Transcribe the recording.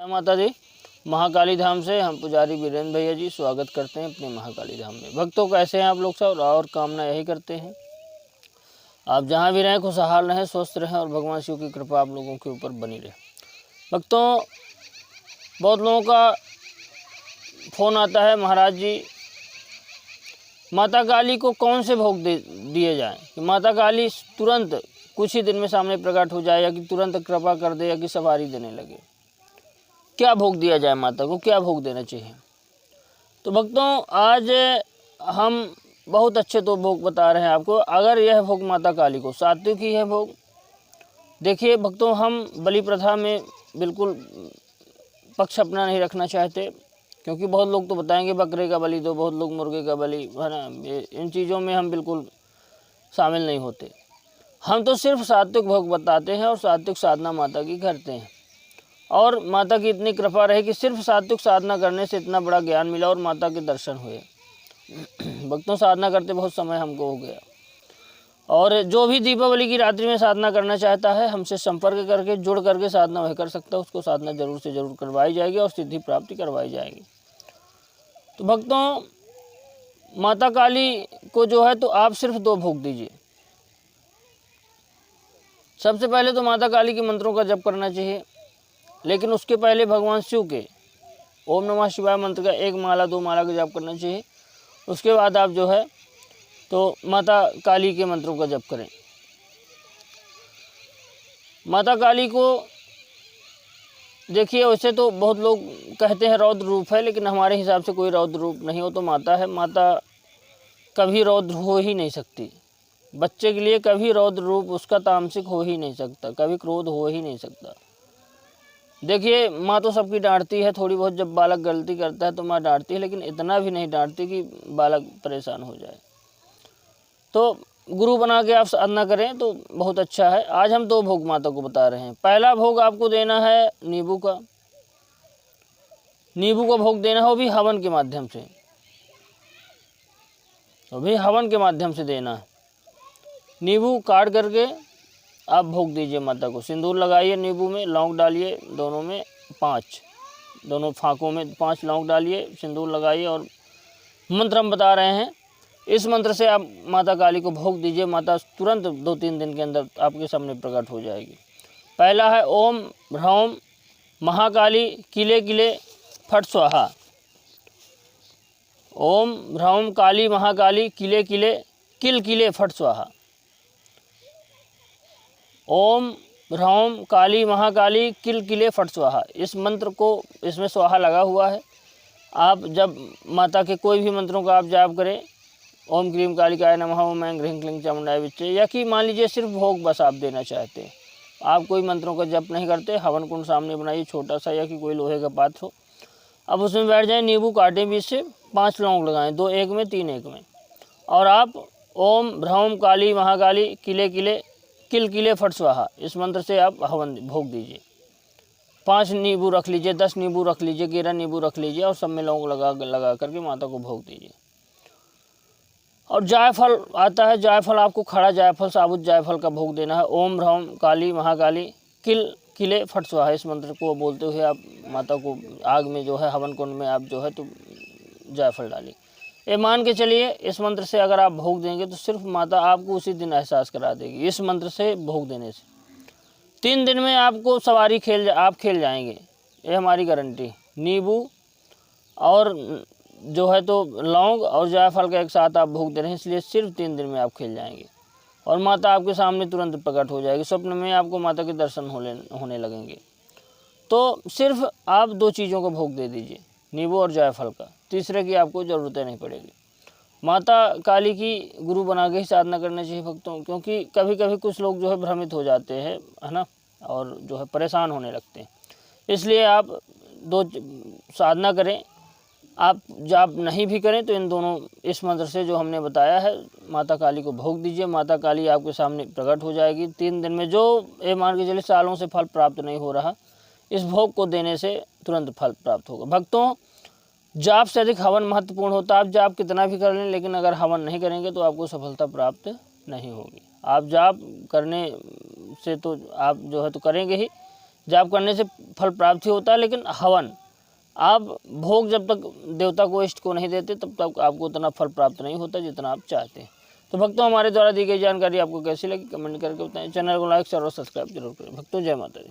माता दी। महाकाली धाम से हम पुजारी वीरेंद्र भैया जी स्वागत करते हैं अपने महाकाली धाम में। भक्तों कैसे हैं आप लोग सब, और कामना यही करते हैं आप जहां भी रहें खुशहाल रहें, स्वस्थ रहें और भगवान शिव की कृपा आप लोगों के ऊपर बनी रहे। भक्तों बहुत लोगों का फ़ोन आता है, महाराज जी माता काली को कौन से भोग दिए जाएं कि माता काली तुरंत कुछ ही दिन में सामने प्रकट हो जाए, या कि तुरंत कृपा कर दे, या कि सवारी देने लगे। क्या भोग दिया जाए माता को, क्या भोग देना चाहिए। तो भक्तों आज हम बहुत अच्छे दो भोग बता रहे हैं आपको। अगर यह भोग माता काली को सात्विक ही है भोग। देखिए भक्तों, हम बलि प्रथा में बिल्कुल पक्ष अपना नहीं रखना चाहते, क्योंकि बहुत लोग तो बताएंगे बकरे का बलि दो, बहुत लोग मुर्गे का बलि, है ना। इन चीज़ों में हम बिल्कुल शामिल नहीं होते। हम तो सिर्फ सात्विक भोग बताते हैं और सात्विक साधना माता की करते हैं। और माता की इतनी कृपा रही कि सिर्फ सात्विक साधना करने से इतना बड़ा ज्ञान मिला और माता के दर्शन हुए। भक्तों साधना करते बहुत समय हमको हो गया, और जो भी दीपावली की रात्रि में साधना करना चाहता है हमसे संपर्क करके जुड़ करके साधना वह कर सकता है। उसको साधना जरूर से जरूर करवाई जाएगी और सिद्धि प्राप्ति करवाई जाएगी। तो भक्तों माता काली को जो है तो आप सिर्फ दो भोग दीजिए। सबसे पहले तो माता काली के मंत्रों का जप करना चाहिए, लेकिन उसके पहले भगवान शिव के ओम नमः शिवाय मंत्र का 1 माला 2 माला का जप करना चाहिए। उसके बाद आप जो है तो माता काली के मंत्रों का जप करें। माता काली को देखिए, वैसे तो बहुत लोग कहते हैं रौद्र रूप है, लेकिन हमारे हिसाब से कोई रौद्र रूप नहीं हो तो माता है। माता कभी रौद्र हो ही नहीं सकती। बच्चे के लिए कभी रौद्र रूप उसका तामसिक हो ही नहीं सकता, कभी क्रोध हो ही नहीं सकता। देखिए माँ तो सबकी डांटती है, थोड़ी बहुत जब बालक गलती करता है तो माँ डांटती है, लेकिन इतना भी नहीं डांटती कि बालक परेशान हो जाए। तो गुरु बना के आप साधना करें तो बहुत अच्छा है। आज हम 2 भोग माता को बता रहे हैं। पहला भोग आपको देना है नींबू का। नींबू का भोग देना है, वो भी हवन के माध्यम से, वो भी हवन के माध्यम से देना है। नींबू काट करके आप भोग दीजिए माता को। सिंदूर लगाइए नींबू में, लौंग डालिए दोनों में 5, दोनों फाँकों में 5 लौंग डालिए, सिंदूर लगाइए और मंत्र हम बता रहे हैं, इस मंत्र से आप माता काली को भोग दीजिए। माता तुरंत 2-3 दिन के अंदर आपके सामने प्रकट हो जाएगी। पहला है ओम ह्रौम महाकाली किले किले फट स्वाहा। ओम ह्रौम काली महाकाली किले किले किल किले फट स्वाहा। ओम ह्रौम काली महाकाली किल किले फट स्वाहा। इस मंत्र को, इसमें स्वाहा लगा हुआ है। आप जब माता के कोई भी मंत्रों का आप जाप करें, ओम क्रीम कालिकाय नमः, ओम ऐं ह्रीं क्लीं चामुंडाय विच्चे, या कि मान लीजिए सिर्फ भोग बस आप देना चाहते हैं, आप कोई मंत्रों का जप नहीं करते, हवन कुंड सामने बनाइए छोटा सा, या कि कोई लोहे का पात्र हो, अब उसमें बैठ जाए, नींबू काटे बीच से, 5 लौंग लगाएं, 2 एक में 3 एक में, और आप ओम ह्रौम काली महाकाली किले किले किल किले फट स्वाहा इस मंत्र से आप हवन भोग दीजिए। 5 नींबू रख लीजिए, 10 नींबू रख लीजिए, 11 नींबू रख लीजिए, और सब में लौंग लगा करके माता को भोग दीजिए। और जायफल आता है, जायफल आपको खड़ा जायफल, साबुत जायफल का भोग देना है। ओम ह्रौम काली महाकाली किल किले फट स्वाहा इस मंत्र को बोलते हुए आप माता को आग में जो है हवन कुंड में आप जो है तो जायफल डालिए। ये मान के चलिए इस मंत्र से अगर आप भोग देंगे तो सिर्फ माता आपको उसी दिन एहसास करा देगी। इस मंत्र से भोग देने से 3 दिन में आपको सवारी आप खेल जाएंगे, ये हमारी गारंटी। नींबू और जो है तो लौंग और जायफल का एक साथ आप भोग दे रहे हैं, इसलिए सिर्फ 3 दिन में आप खेल जाएंगे और माता आपके सामने तुरंत प्रकट हो जाएगी। स्वप्न में आपको माता के दर्शन होने लगेंगे। तो सिर्फ आप 2 चीज़ों का भोग दे दीजिए, नींबू और जायफल का, तीसरे की आपको ज़रूरत नहीं पड़ेगी। माता काली की गुरु बना के ही साधना करनी चाहिए भक्तों, क्योंकि कभी कभी कुछ लोग जो है भ्रमित हो जाते हैं, है ना, और जो है परेशान होने लगते हैं। इसलिए आप 2 साधना करें। आप जाप नहीं भी करें तो इन दोनों इस मंत्र से जो हमने बताया है माता काली को भोग दीजिए। माता काली आपके सामने प्रकट हो जाएगी 3 दिन में। जो ये मान के चलिए सालों से फल प्राप्त नहीं हो रहा, इस भोग को देने से तुरंत फल प्राप्त होगा। भक्तों जाप से अधिक हवन महत्वपूर्ण होता है। आप जाप कितना भी कर लें, लेकिन अगर हवन नहीं करेंगे तो आपको सफलता प्राप्त नहीं होगी। आप जाप करने से तो आप जो है तो करेंगे ही, जाप करने से फल प्राप्त ही होता है, लेकिन हवन, आप भोग जब तक देवता को, इष्ट को नहीं देते तब तक आपको उतना फल प्राप्त नहीं होता जितना आप चाहते हैं। तो भक्तों, हमारे द्वारा दी गई जानकारी आपको कैसी लगी कमेंट करके बताएं। चैनल को लाइक शेयर और सब्सक्राइब जरूर करें। भक्तों, जय माता दी।